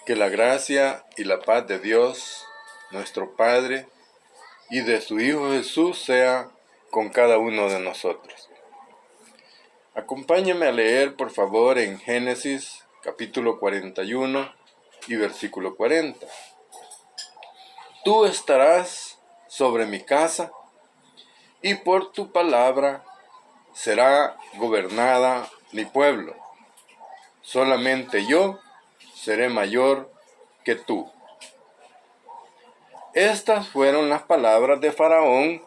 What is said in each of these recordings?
Que la gracia y la paz de Dios, nuestro Padre, y de su Hijo Jesús sea con cada uno de nosotros. Acompáñeme a leer, por favor, en Génesis, capítulo 41 y versículo 40. Tú estarás sobre mi casa, y por tu palabra será gobernada mi pueblo. Solamente yo seré mayor que tú. Estas fueron las palabras de Faraón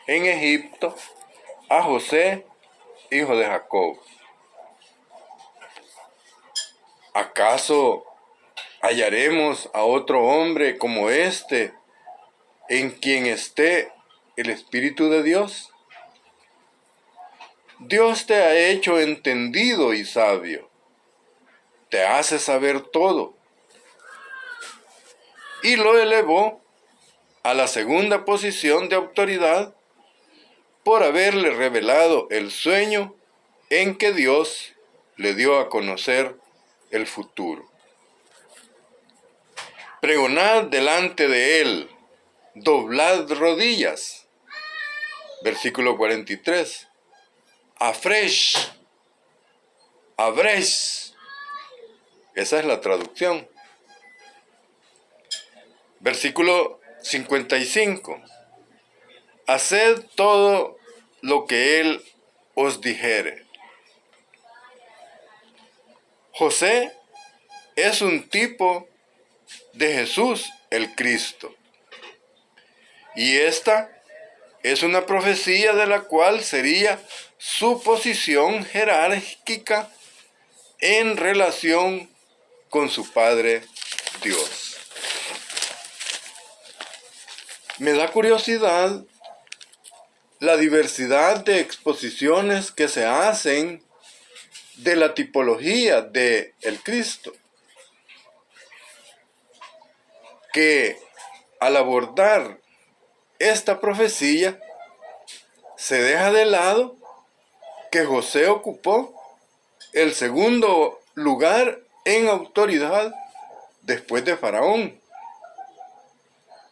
en Egipto a José, hijo de Jacob. ¿Acaso hallaremos a otro hombre como este en quien esté el Espíritu de Dios? Dios te ha hecho entendido y sabio, te hace saber todo, y lo elevó a la segunda posición de autoridad por haberle revelado el sueño en que Dios le dio a conocer el futuro. Pregonad delante de él, doblad rodillas. Versículo 43. Afresh, abresh. Esa es la traducción. Versículo 55. Haced todo lo que él os dijere. José es un tipo de Jesús el Cristo. Y esta es una profecía de la cual sería su posición jerárquica en relación con su Padre Dios. Me da curiosidad la diversidad de exposiciones que se hacen de la tipología de el Cristo, que al abordar esta profecía se deja de lado que José ocupó el segundo lugar en autoridad después de Faraón.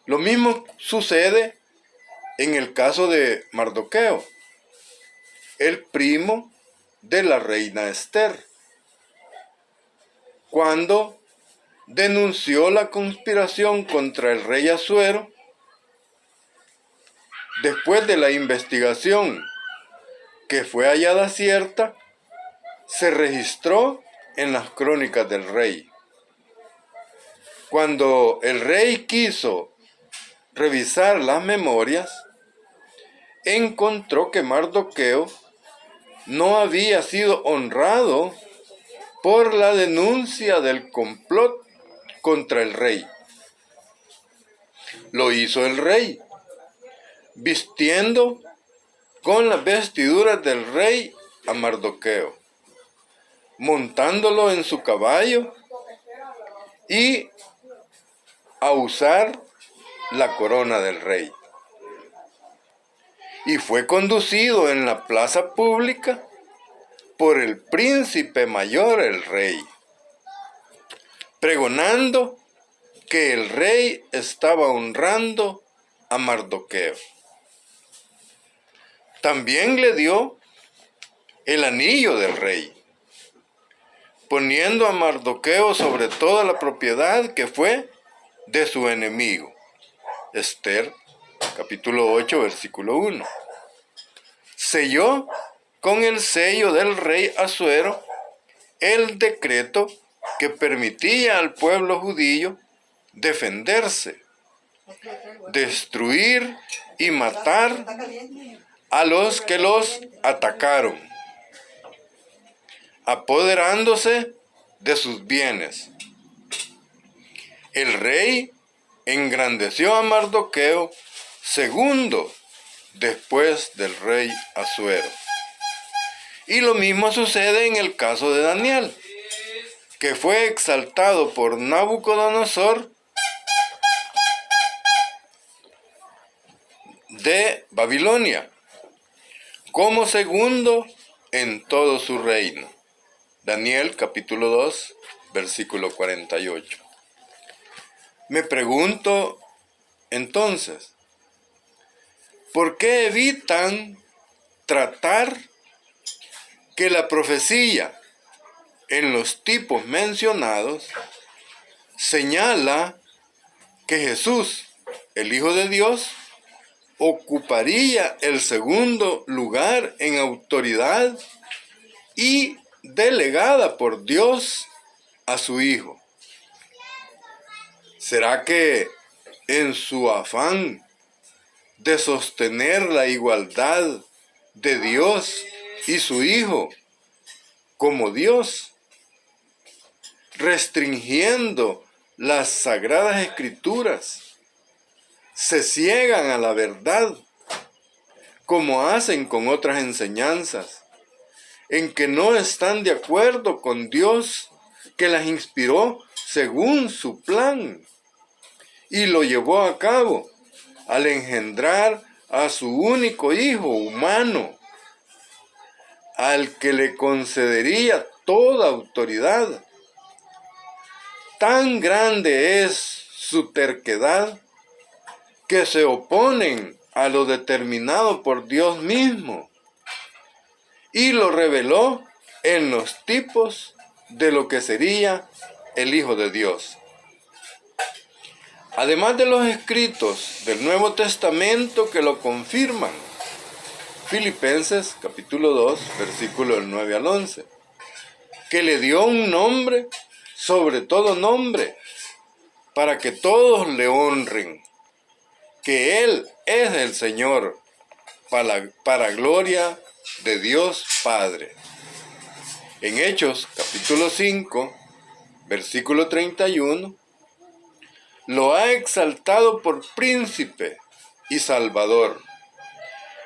Lo mismo sucede en el caso de Mardoqueo, el primo de la reina Esther, cuando denunció la conspiración contra el rey Asuero. Después de la investigación que fue hallada cierta, se registró en las crónicas del rey. Cuando el rey quiso revisar las memorias, encontró que Mardoqueo no había sido honrado por la denuncia del complot contra el rey. Lo hizo el rey, vistiendo con las vestiduras del rey a Mardoqueo, montándolo en su caballo y a usar la corona del rey. Y fue conducido en la plaza pública por el príncipe mayor, el rey, pregonando que el rey estaba honrando a Mardoqueo. También le dio el anillo del rey, poniendo a Mardoqueo sobre toda la propiedad que fue de su enemigo. Esther, capítulo 8, versículo 1. Selló con el sello del rey Asuero el decreto que permitía al pueblo judío defenderse, destruir y matar a los que los atacaron, apoderándose de sus bienes. El rey engrandeció a Mardoqueo segundo después del rey Asuero. Y lo mismo sucede en el caso de Daniel, que fue exaltado por Nabucodonosor de Babilonia como segundo en todo su reino. Daniel capítulo 2, versículo 48. Me pregunto entonces, ¿por qué evitan tratar que la profecía en los tipos mencionados señala que Jesús, el Hijo de Dios, ocuparía el segundo lugar en autoridad y delegada por Dios a su Hijo? ¿Será que en su afán de sostener la igualdad de Dios y su Hijo como Dios, restringiendo las sagradas escrituras, se ciegan a la verdad, como hacen con otras enseñanzas, en que no están de acuerdo con Dios, que las inspiró según su plan y lo llevó a cabo al engendrar a su único Hijo humano, al que le concedería toda autoridad? Tan grande es su terquedad que se oponen a lo determinado por Dios mismo, y lo reveló en los tipos de lo que sería el Hijo de Dios. Además de los escritos del Nuevo Testamento que lo confirman, Filipenses capítulo 2, versículos del 9 al 11, que le dio un nombre sobre todo nombre, para que todos le honren, que Él es el Señor, para gloria de Dios Padre. En Hechos capítulo 5, versículo 31, lo ha exaltado por príncipe y salvador,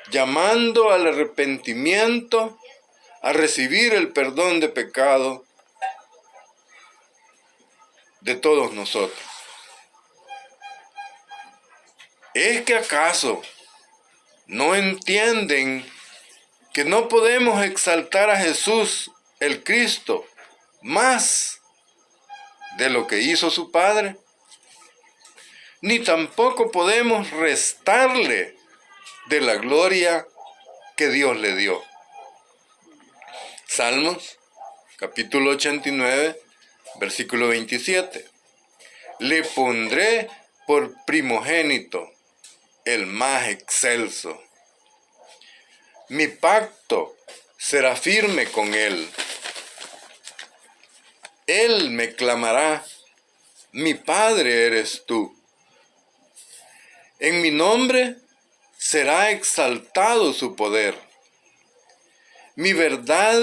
llamando al arrepentimiento, a recibir el perdón de pecado de todos nosotros. ¿Es que acaso no entienden que no podemos exaltar a Jesús, el Cristo, más de lo que hizo su Padre? Ni tampoco podemos restarle de la gloria que Dios le dio. Salmos, capítulo 89, versículo 27. Le pondré por primogénito, el más excelso. Mi pacto será firme con él. Él me clamará, mi Padre eres tú. En mi nombre será exaltado su poder. Mi verdad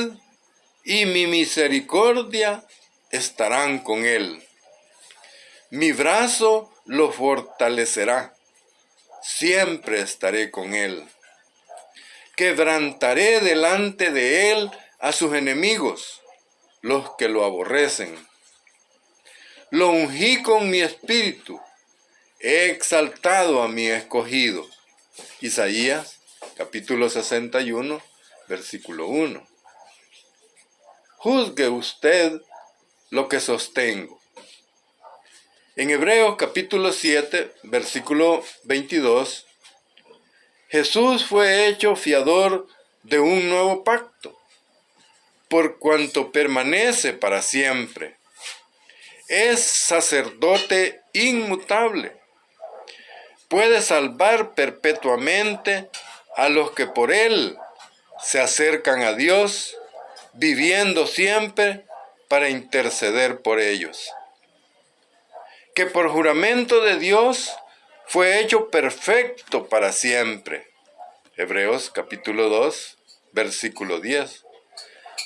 y mi misericordia estarán con él. Mi brazo lo fortalecerá. Siempre estaré con él. Quebrantaré delante de él a sus enemigos, los que lo aborrecen. Lo ungí con mi espíritu. He exaltado a mi escogido. Isaías, capítulo 61, versículo 1. Juzgue usted lo que sostengo. En Hebreos, capítulo 7, versículo 22, Jesús fue hecho fiador de un nuevo pacto, por cuanto permanece para siempre. Es sacerdote inmutable. Puede salvar perpetuamente a los que por él se acercan a Dios, viviendo siempre para interceder por ellos. Que por juramento de Dios fue hecho perfecto para siempre. Hebreos capítulo 2, versículo 10.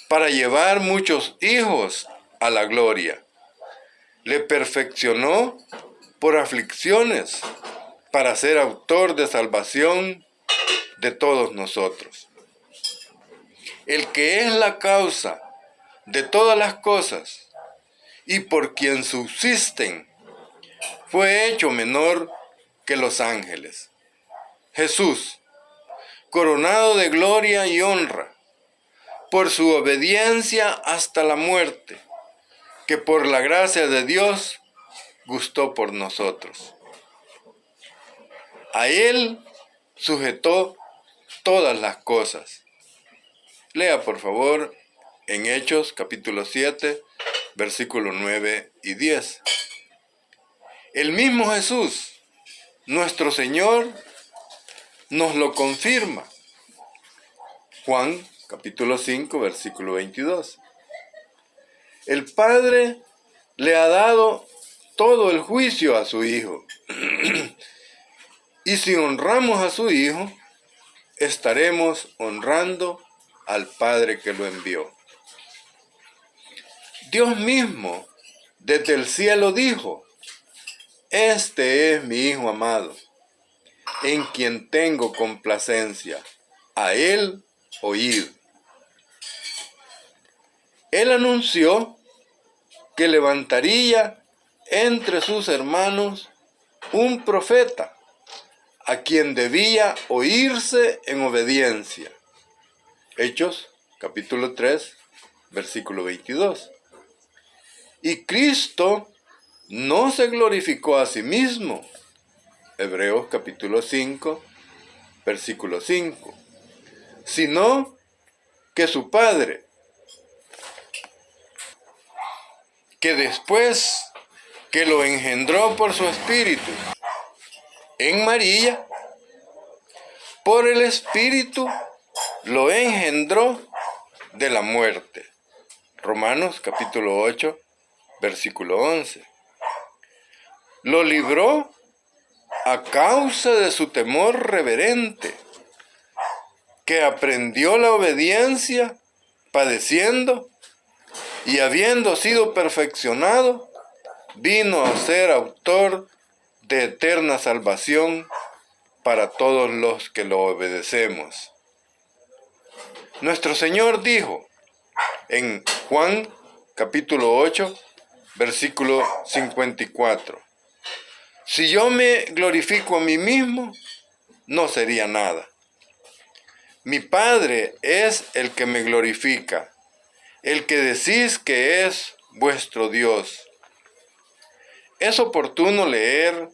Para llevar muchos hijos a la gloria. Le perfeccionó por aflicciones, para ser autor de salvación de todos nosotros. El que es la causa de todas las cosas y por quien subsisten, fue hecho menor que los ángeles. Jesús, coronado de gloria y honra, por su obediencia hasta la muerte, que por la gracia de Dios gustó por nosotros. A Él sujetó todas las cosas. Lea por favor en Hechos capítulo 7, versículos 9 y 10. El mismo Jesús, nuestro Señor, nos lo confirma. Juan capítulo 5, versículo 22. El Padre le ha dado todo el juicio a su Hijo. Y si honramos a su Hijo, estaremos honrando al Padre que lo envió. Dios mismo desde el cielo dijo: este es mi Hijo amado, en quien tengo complacencia, a Él oíd. Él anunció que levantaría entre sus hermanos un profeta, a quien debía oírse en obediencia. Hechos capítulo 3, versículo 22. Y Cristo no se glorificó a sí mismo. Hebreos capítulo 5, versículo 5. Sino que su Padre, que después que lo engendró por su Espíritu en María, por el Espíritu lo engendró de la muerte. Romanos capítulo 8, versículo 11. Lo libró a causa de su temor reverente, que aprendió la obediencia padeciendo, y habiendo sido perfeccionado, vino a ser autor de eterna salvación para todos los que lo obedecemos. Nuestro Señor dijo en Juan capítulo 8, versículo 54, si yo me glorifico a mí mismo, no sería nada. Mi Padre es el que me glorifica, el que decís que es vuestro Dios. Es oportuno leer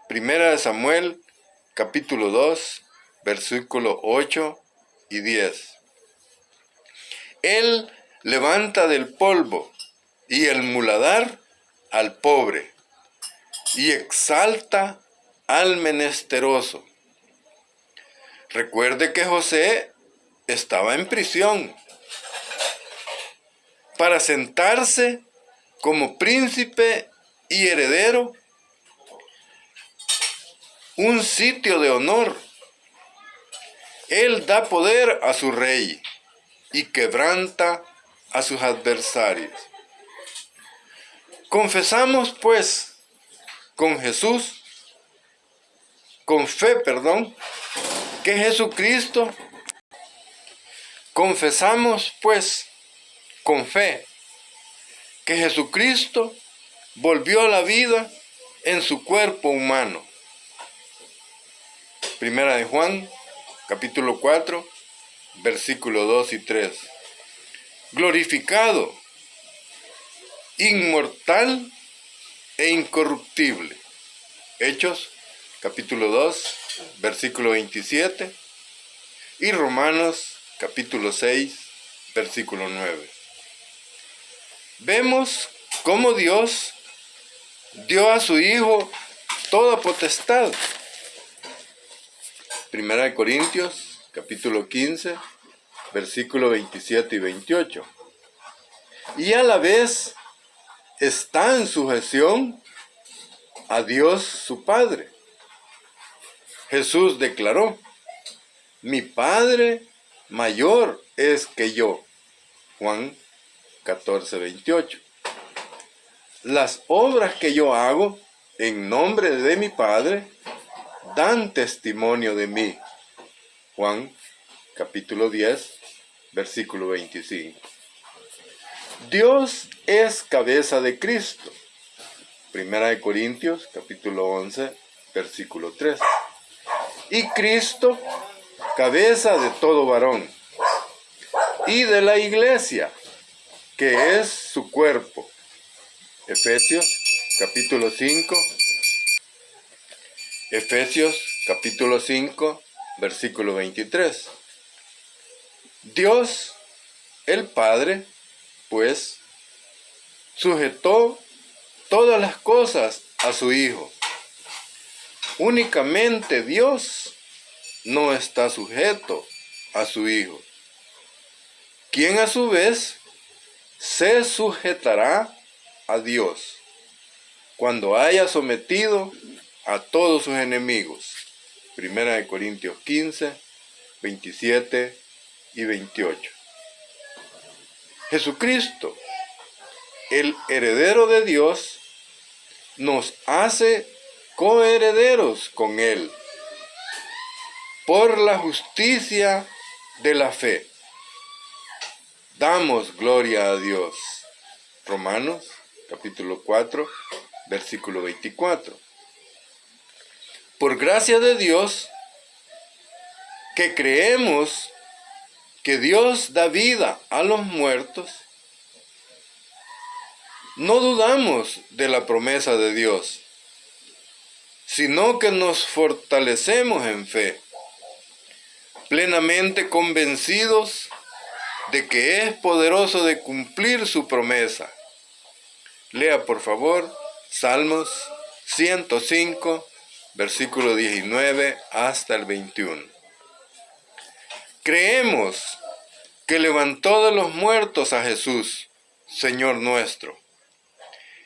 1 Samuel capítulo 2, versículo 8 y 10. Él levanta del polvo y el muladar al pobre, y exalta al menesteroso. Recuerde que José estaba en prisión para sentarse como príncipe y heredero, un sitio de honor. Él da poder a su rey y quebranta a sus adversarios. Confesamos pues con fe, que Jesucristo, confesamos pues con fe que Jesucristo volvió a la vida en su cuerpo humano. Primera de Juan, capítulo 4, versículos 2 y 3. Glorificado, inmortal e incorruptible. Hechos, capítulo 2, versículo 27. Y Romanos, capítulo 6, versículo 9. Vemos cómo Dios dio a su Hijo toda potestad. Primera de Corintios, capítulo 15, versículo 27 y 28. Y a la vez está en sujeción a Dios su Padre. Jesús declaró: mi Padre mayor es que yo. Juan 14, 28. Las obras que yo hago en nombre de mi Padre dan testimonio de mí. Juan capítulo 10, versículo 25. Dios es cabeza de Cristo. Primera de Corintios capítulo 11, versículo 3. Y Cristo, cabeza de todo varón, y de la iglesia, que es su cuerpo. Efesios capítulo 5. Efesios capítulo 5, versículo 23. Dios, el Padre, pues, sujetó todas las cosas a su Hijo. Únicamente Dios no está sujeto a su Hijo, quien a su vez se sujetará a Dios cuando haya sometido a todos sus enemigos. Primera de Corintios 15, 27 y 28. Jesucristo, el heredero de Dios, nos hace coherederos con Él por la justicia de la fe. Damos gloria a Dios. Romanos capítulo 4, versículo 24. Por gracia de Dios, que creemos que Dios da vida a los muertos, no dudamos de la promesa de Dios, sino que nos fortalecemos en fe, plenamente convencidos de que es poderoso de cumplir su promesa. Lea por favor Salmos 105, versículo 19 hasta el 21. Creemos que levantó de los muertos a Jesús, Señor nuestro,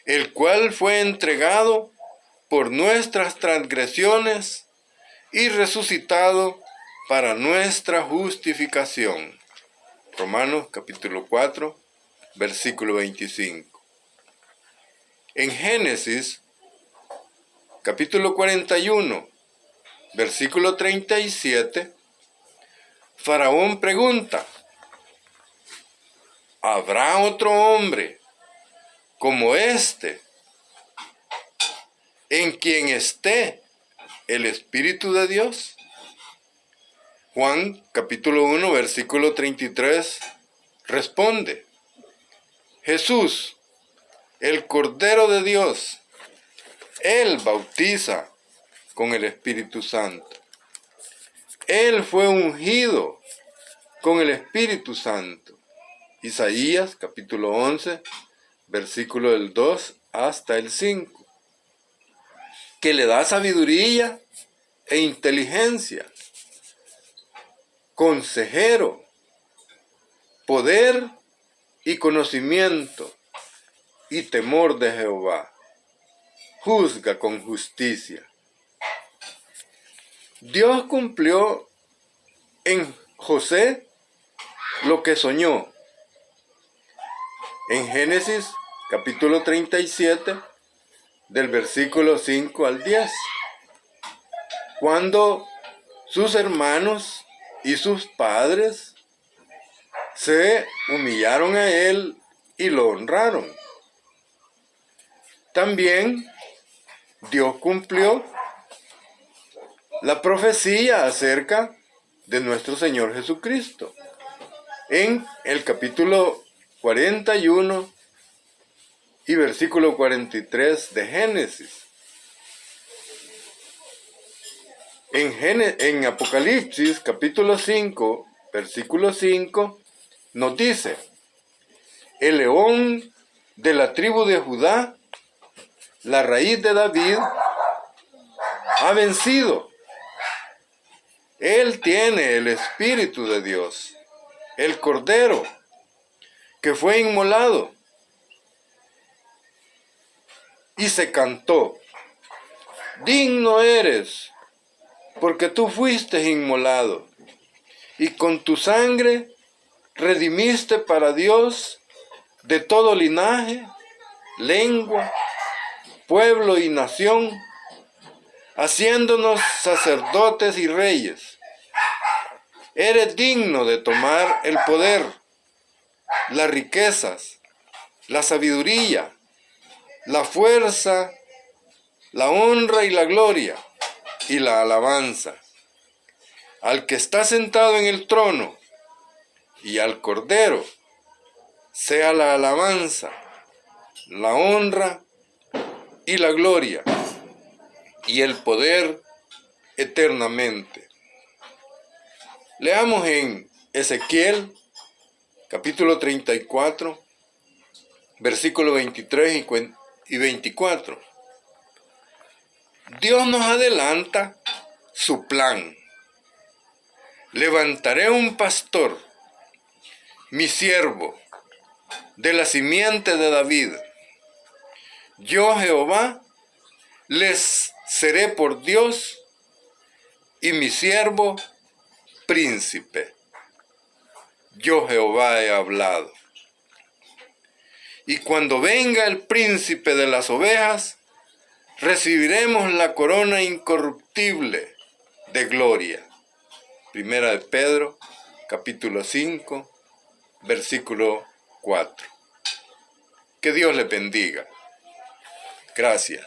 el cual fue entregado por nuestras transgresiones y resucitado para nuestra justificación. Romanos capítulo 4, versículo 25. En Génesis capítulo 41, versículo 37, Faraón pregunta: ¿habrá otro hombre como este, en quien esté el Espíritu de Dios? Juan capítulo 1, versículo 33 responde: Jesús, el Cordero de Dios, Él bautiza con el Espíritu Santo. Él fue ungido con el Espíritu Santo. Isaías capítulo 11, versículo del 2 hasta el 5. Que le da sabiduría e inteligencia, consejero, poder y conocimiento y temor de Jehová. Juzga con justicia. Dios cumplió en José lo que soñó. En Génesis capítulo 37, del versículo 5 al 10, cuando sus hermanos y sus padres se humillaron a él y lo honraron. También Dios cumplió la profecía acerca de nuestro Señor Jesucristo en el capítulo 41 y versículo 43 de Génesis. En Apocalipsis capítulo 5, versículo 5, nos dice: el león de la tribu de Judá, la raíz de David, ha vencido. Él tiene el Espíritu de Dios, el Cordero que fue inmolado. Y se cantó: digno eres, porque tú fuiste inmolado, y con tu sangre redimiste para Dios de todo linaje, lengua, pueblo y nación, haciéndonos sacerdotes y reyes. Eres digno de tomar el poder, las riquezas, la sabiduría, la fuerza, la honra y la gloria y la alabanza al que está sentado en el trono y al Cordero sea la alabanza, la honra y la gloria y el poder eternamente. Leamos en Ezequiel, capítulo 34, versículos 23 y 24. Dios nos adelanta su plan. Levantaré un pastor, mi siervo, de la simiente de David. Yo, Jehová, les seré por Dios y mi siervo príncipe. Yo, Jehová, he hablado. Y cuando venga el príncipe de las ovejas, recibiremos la corona incorruptible de gloria. Primera de Pedro, capítulo 5, versículo 4. Que Dios le bendiga. Gracias.